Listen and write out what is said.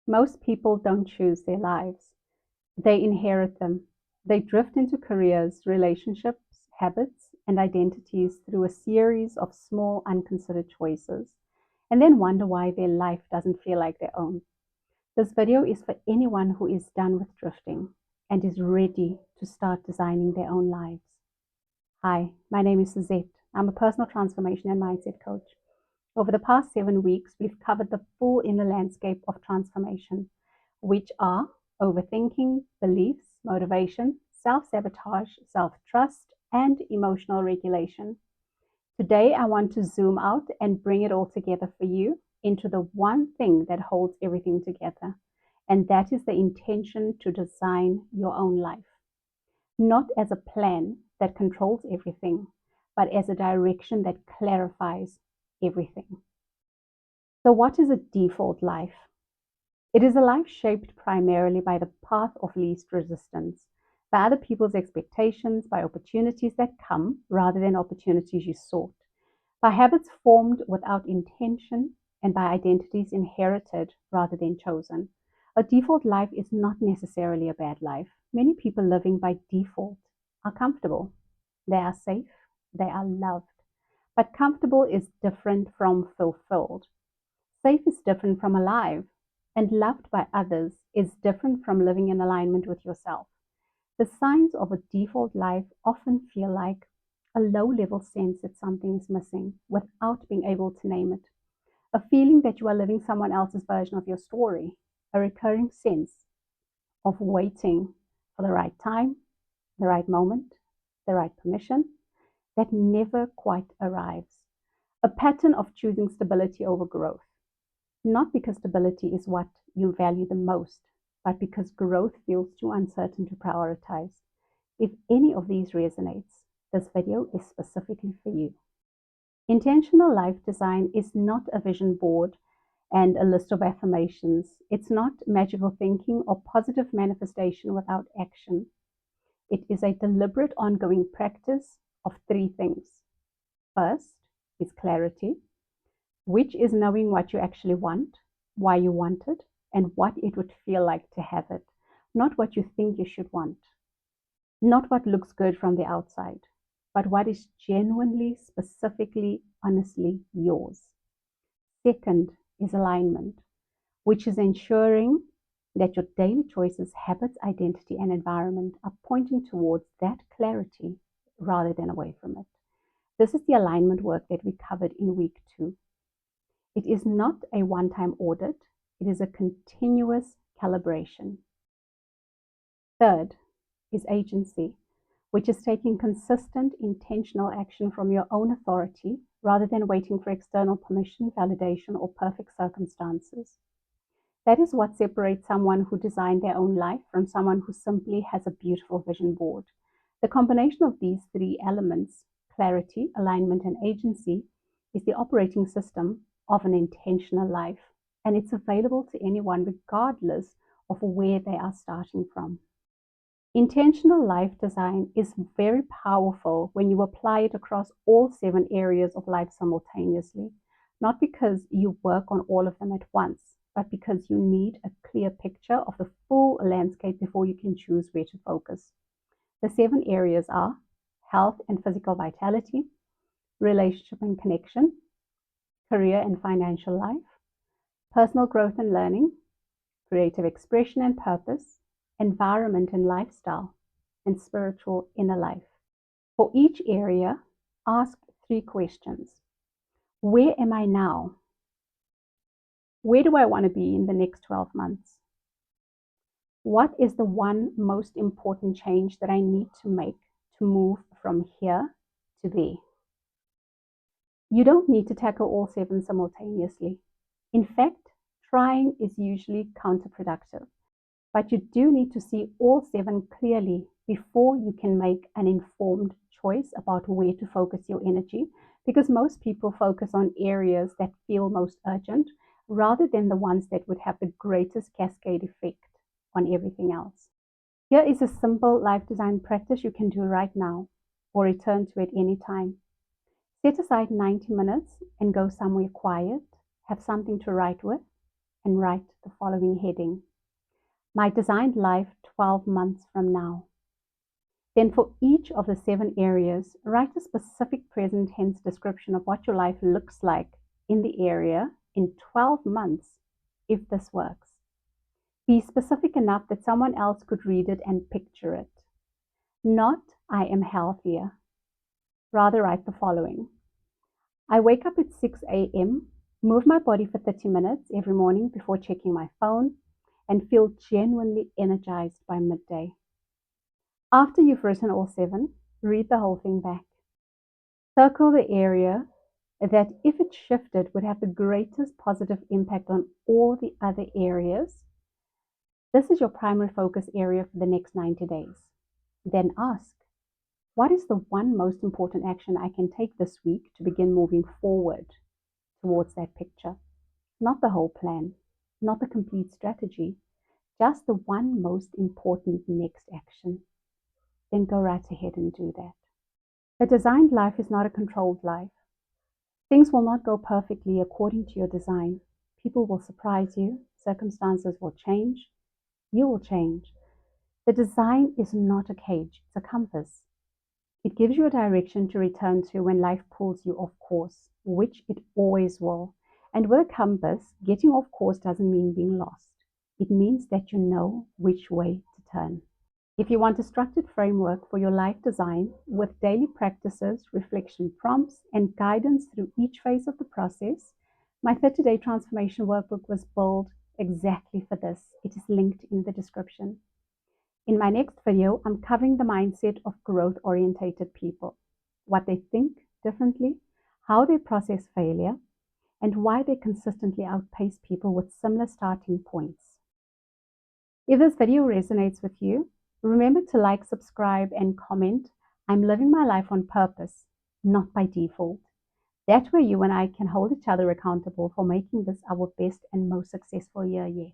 Most people don't choose their lives, they inherit them. They drift into careers, relationships, habits, and identities through a series of small, unconsidered choices, and then wonder why their life doesn't feel like their own. This video is for anyone who is done with drifting and is ready to start designing their own lives. Hi, my name is Suzette. I'm a personal transformation and mindset coach. Over the past 7 weeks, we've covered the full inner landscape of transformation, which are overthinking, beliefs, motivation, self-sabotage, self-trust, and emotional regulation. Today, I want to zoom out and bring it all together for you into the one thing that holds everything together, and that is the intention to design your own life. Not as a plan that controls everything, but as a direction that clarifies everything. So, what is a default life? It is a life shaped primarily by the path of least resistance, by other people's expectations, by opportunities that come rather than opportunities you sought, by habits formed without intention, and by identities inherited rather than chosen. A default life is not necessarily a bad life. Many people living by default are comfortable, they are safe, they are loved. But comfortable is different from fulfilled. Safe is different from alive, and loved by others is different from living in alignment with yourself. The signs of a default life often feel like a low level sense that something is missing without being able to name it, a feeling that you are living someone else's version of your story, a recurring sense of waiting for the right time, the right moment, the right permission that never quite arrives, a pattern of choosing stability over growth. Not because stability is what you value the most, but because growth feels too uncertain to prioritize. If any of these resonates, this video is specifically for you. Intentional life design is not a vision board and a list of affirmations. It's not magical thinking or positive manifestation without action. It is a deliberate ongoing practice of three things. First is clarity, which is knowing what you actually want, why you want it, and what it would feel like to have it, not what you think you should want, not what looks good from the outside, but what is genuinely, specifically, honestly yours. Second is alignment, which is ensuring that your daily choices, habits, identity, and environment are pointing towards that clarity rather than away from it. This is the alignment work that we covered in week 2. It is not a one-time audit, it is a continuous calibration. Third is agency, which is taking consistent, intentional action from your own authority rather than waiting for external permission, validation, or perfect circumstances. That is what separates someone who designed their own life from someone who simply has a beautiful vision board. The combination of these three elements, clarity, alignment, and agency, is the operating system of an intentional life, and it's available to anyone regardless of where they are starting from. Intentional life design is very powerful when you apply it across all 7 areas of life simultaneously, not because you work on all of them at once, but because you need a clear picture of the full landscape before you can choose where to focus. The 7 areas are health and physical vitality, relationship and connection, career and financial life, personal growth and learning, creative expression and purpose, environment and lifestyle, and spiritual inner life. For each area, ask 3 questions. Where am I now? Where do I want to be in the next 12 months? What is the one most important change that I need to make to move from here to there? You don't need to tackle all 7 simultaneously. In fact, trying is usually counterproductive. But you do need to see all 7 clearly before you can make an informed choice about where to focus your energy, because most people focus on areas that feel most urgent rather than the ones that would have the greatest cascade effect on everything else. Here is a simple life design practice you can do right now or return to it anytime. Set aside 90 minutes and go somewhere quiet, have something to write with, and write the following heading: My designed life 12 months from now. Then for each of the 7 areas, write a specific present tense description of what your life looks like in the area in 12 months, if this works. Be specific enough that someone else could read it and picture it. Not, I am healthier. Rather write the following: I wake up at 6 a.m., move my body for 30 minutes every morning before checking my phone, and feel genuinely energized by midday. After you've written all 7, read the whole thing back. Circle the area that, if it shifted, would have the greatest positive impact on all the other areas. This is your primary focus area for the next 90 days. Then ask, what is the one most important action I can take this week to begin moving forward towards that picture? Not the whole plan, not the complete strategy, just the one most important next action. Then go right ahead and do that. A designed life is not a controlled life. Things will not go perfectly according to your design. People will surprise you, circumstances will change, you will change. The design is not a cage, it's a compass. It gives you a direction to return to when life pulls you off course, which it always will. And with a compass, getting off course doesn't mean being lost. It means that you know which way to turn. If you want a structured framework for your life design with daily practices, reflection prompts, and guidance through each phase of the process, my 30-day transformation workbook was built exactly for this. It is linked in the description. In my next video, I'm covering the mindset of growth-orientated people, what they think differently, how they process failure, and why they consistently outpace people with similar starting points. If this video resonates with you, remember to like, subscribe, and comment. I'm living my life on purpose, not by default. That way you and I can hold each other accountable for making this our best and most successful year yet.